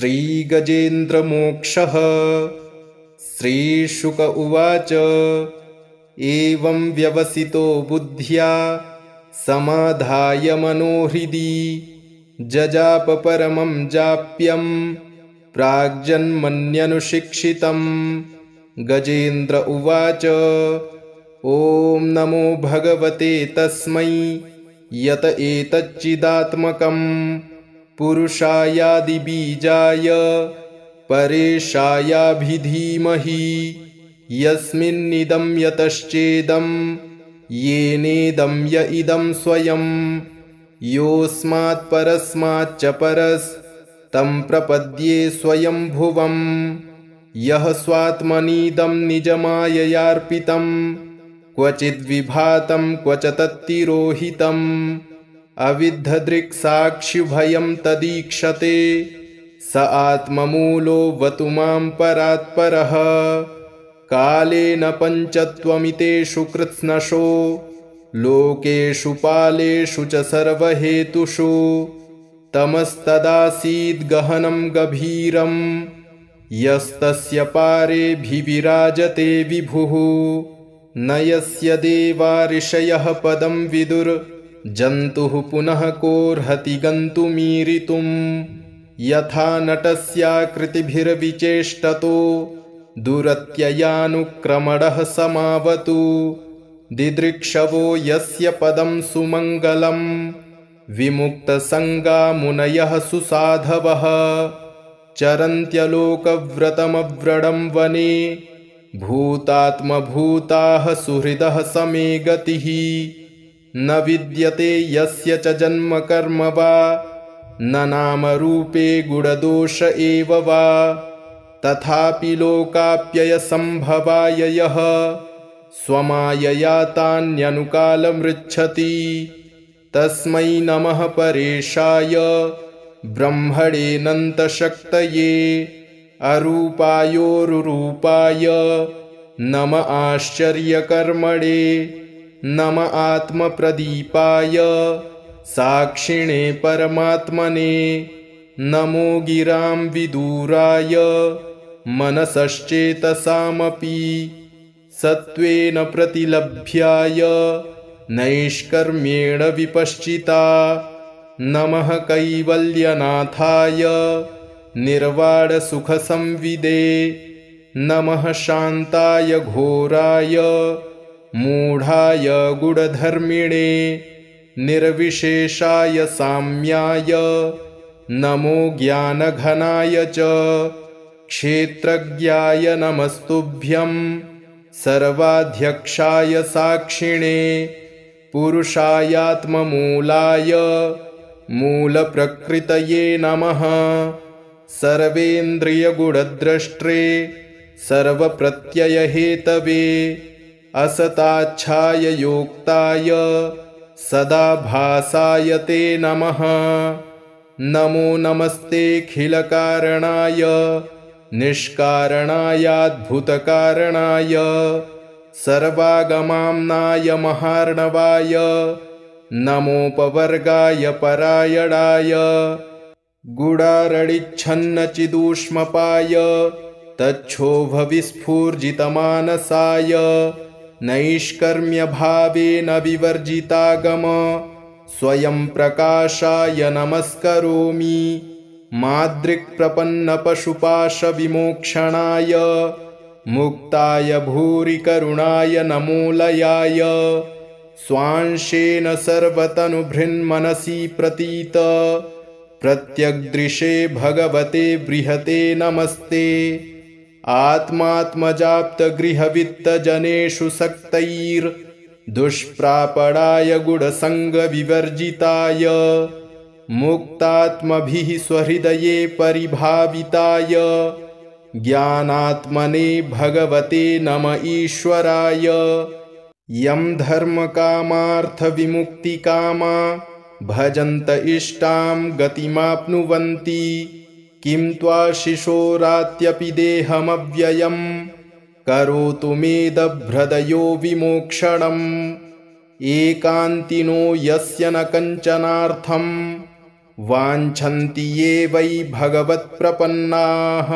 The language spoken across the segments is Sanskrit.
श्रीगजेन्द्रमोक्षः। श्रीशुक उवाच एवं व्यवसितो बुद्ध्या समाधाय मनोहृदि जजाप परमं जाप्यं प्राग्जन्मन्यनुशिक्षितम्। गजेन्द्र उवाच ॐ नमो भगवते तस्मै यत एतच्चिदात्मकं पुरुषायादिबीजाय परेशायाभिधीमहि यस्मिन्निदं यतश्चेदं येनेदं य इदं स्वयं योऽस्मात् परस्माच्च परस्तं प्रपद्ये स्वयंभुवम्। यः स्वात्मनीदं निजमाययार्पितं क्वचिद्विभातं क्वच तत्तिरोहितम् अविद्धदृक्साक्षिभयं तदीक्षते स आत्ममूलो वतु मां परात्परः। कालेन पञ्चत्वमितेषु कृत्स्नशो लोकेषु पालेषु च सर्वहेतुषु तमस्तदासीद्गहनं गभीरं यस्तस्य पारेऽभिविराजते विभुः। न यस्य देवा ऋषयः पदं विदुर्जन्तुः पुनः कोऽर्हति गन्तुमीरितुम्। यथा नटस्याकृतिभिर्विचेष्टतो दुरत्ययानुक्रमणः समावतु दिदृक्षवो यस्य पदं सुमङ्गलं विमुक्तसङ्गा मुनयः सुसाधवः चरन्त्यलोकव्रतमव्रणं वने भूतात्मभूताः सुहृदः समे गतिः। न विद्यते यस्य च जन्म कर्म वा न नामरूपे गुणदोष एव वा तथापि लोकाप्ययसम्भवाय यः स्वमायया तान्यनुकालमृच्छति तस्मै नमः परेशाय ब्रह्मणेऽनन्तशक्तये अरूपायोरुरूपाय नम आश्चर्यकर्मणे नम आत्मप्रदीपाय साक्षिणे परमात्मने नमो गिरां विदूराय मनसश्चेतसामपि सत्त्वेन प्रतिलभ्याय नैष्कर्म्येण विपश्चिता नमः कैवल्यनाथाय निर्वाणसुखसंविदे नमः शान्ताय घोराय मूढाय गुणधर्मिणे निर्विशेषाय साम्याय नमो ज्ञानघनाय च क्षेत्रज्ञाय नमस्तुभ्यं सर्वाध्यक्षाय साक्षिणे पुरुषायात्ममूलाय मूलप्रकृतये नमः सर्वेन्द्रियगुणद्रष्ट्रे सर्वप्रत्ययहेतवे असताच्छाय योक्ताय सदाभासाय ते नमः नमो नमस्तेऽखिलकारणाय निष्कारणायाद्भुतकारणाय सर्वागमाम्नाय महार्णवाय नमोपवर्गाय परायणाय गुडारडिच्छन्नचिदूष्मपाय तच्छोभविस्फूर्जितमानसाय नैष्कर्म्यभावेन विवर्जितागम स्वयं प्रकाशाय नमस्करोमि मादृक्प्रपन्नपशुपाशविमोक्षणाय मुक्ताय भूरिकरुणाय नमोलयाय स्वांशेन सर्वतनुभृन्मनसि प्रतीत प्रत्यग्दृशे भगवते बृहते नमस्ते आत्मात्मजाप्तगृहवित्तजनेषु सक्तैर्दुष्प्रापणाय गुणसङ्गविवर्जिताय मुक्तात्मभिः स्वहृदये परिभाविताय ज्ञानात्मने भगवते नम ईश्वराय यं धर्मकामार्थविमुक्तिकामा भजन्त इष्टां गतिमाप्नुवन्ति किं त्वाशिशोरात्यपि देहमव्ययं करोतु मेदभ्रदयो विमोक्षणम् एकान्तिनो यस्य न कञ्चनार्थं वाञ्छन्ति ये वै भगवत्प्रपन्नाः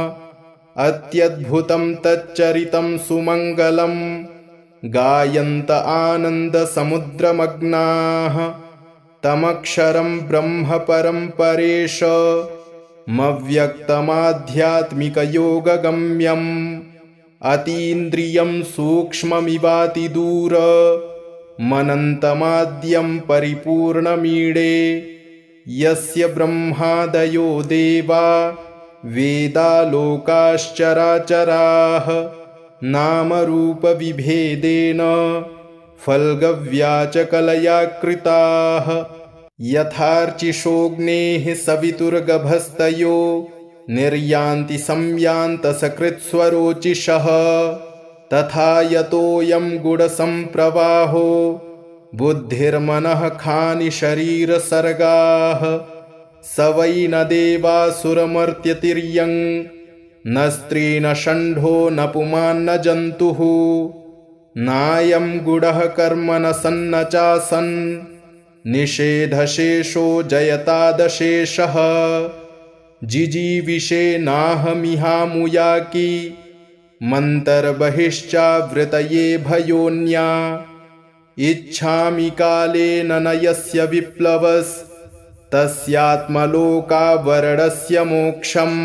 अत्यद्भुतं तच्चरितं सुमङ्गलं गायन्त आनन्दसमुद्रमग्नाः तमक्षरं ब्रह्म परं परेशमव्यक्तमाध्यात्मिकयोगगम्यम् अतीन्द्रियं सूक्ष्ममिवातिदूरमनन्तमाद्यं परिपूर्णमीडे यस्य ब्रह्मादयो देवा वेदालोकाश्चराचराः नामरूपविभेदेन फल्गव्याचकलया कृताः यथार्चिषोऽग्नेः सवितुर्गभस्तयो निर्यान्ति संयान्तसकृत्स्वरोचिषः तथा यतोऽयं गुडसम्प्रवाहो बुद्धिर्मनः खानि शरीरसर्गाः स वै न देवासुरमर्त्यतिर्यं न स्त्री न षण्ढो न पुमान्न जन्तुः नायं गुडः कर्म न सन्न चासन् निषेधशेषो जयतादशेषः जिजीविषे नाहमिहामुयाकी मन्तर्बहिश्चावृतये भयोन्या इच्छामि कालेन न यस्य विप्लवस्तस्यात्मलोकावरणस्य मोक्षम्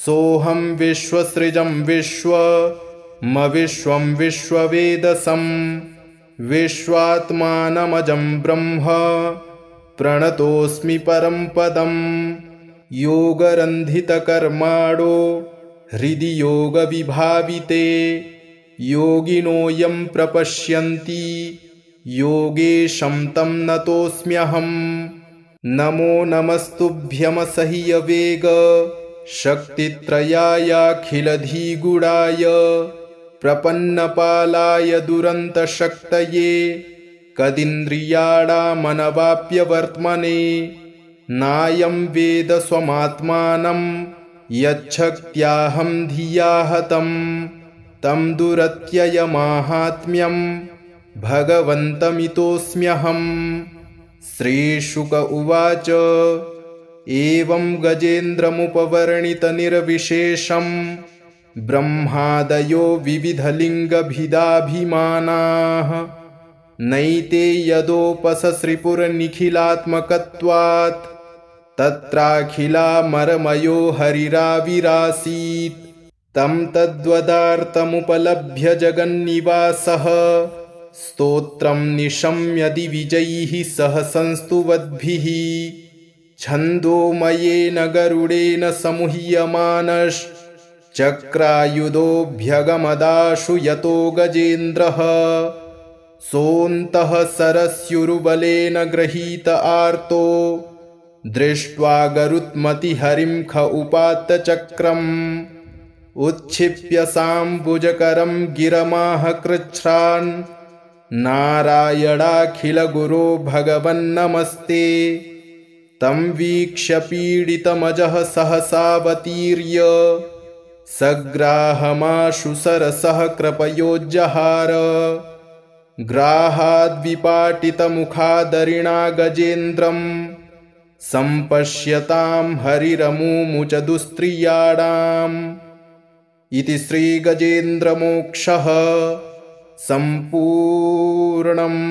सोऽहं विश्वसृजं विश्वं विश्ववेदसं विश्वात्मानमजं ब्रह्म प्रणतोऽस्मि परं पदम् योगरन्धितकर्माणो हृदि योगविभाविते योगिनो यं प्रपश्यन्ति योगेशं तं नतोऽस्म्यहम् नमो नमस्तुभ्यमसह्यवेग शक्तित्रयायाखिलधिगुणाय प्रपन्नपालाय दुरन्तशक्तये कदिन्द्रियाणामनवाप्यवर्त्मने नायं वेद स्वमात्मानं यच्छक्त्याहं धिया हतं तं दुरत्ययमाहात्म्यं भगवन्तमितोऽस्म्यहम् श्रीशुक उवाच एवं गजेन्द्रमुपवर्णितनिर्विशेषं ब्रह्मादयो विविधलिङ्गभिदाभिमानाः नैते यदोपससृपुरनिखिलात्मकत्वात् तत्राखिलामरमयो हरिराविरासीत् तं तद्वदार्तमुपलभ्य जगन्निवासः स्तोत्रं निशम्य दिविजैः सह संस्तुवद्भिः छन्दोमयेन गरुडेन समुह्यमानश्चक्रायुधोऽभ्यगमदाशु यतो गजेन्द्रः सोऽन्तः सरस्युरुबलेन गृहीत आर्तो दृष्ट्वा गरुत्मतिहरिं ख उपात्तचक्रम् उच्छिप्य साम्बुजकरं गिरमाह कृच्छ्रान् नारायणाखिलगुरो भगवन्नमस्ते तं वीक्ष्य पीडितमजः सहसावतीर्य सग्राहमाशु सरसः कृपयोज्जहार ग्राहाद्विपाटितमुखादरिणा गजेन्द्रं सम्पश्यतां हरिरमुमुच दुस्त्रियाणाम् इति श्रीगजेन्द्रमोक्षः सम्पूर्णम्।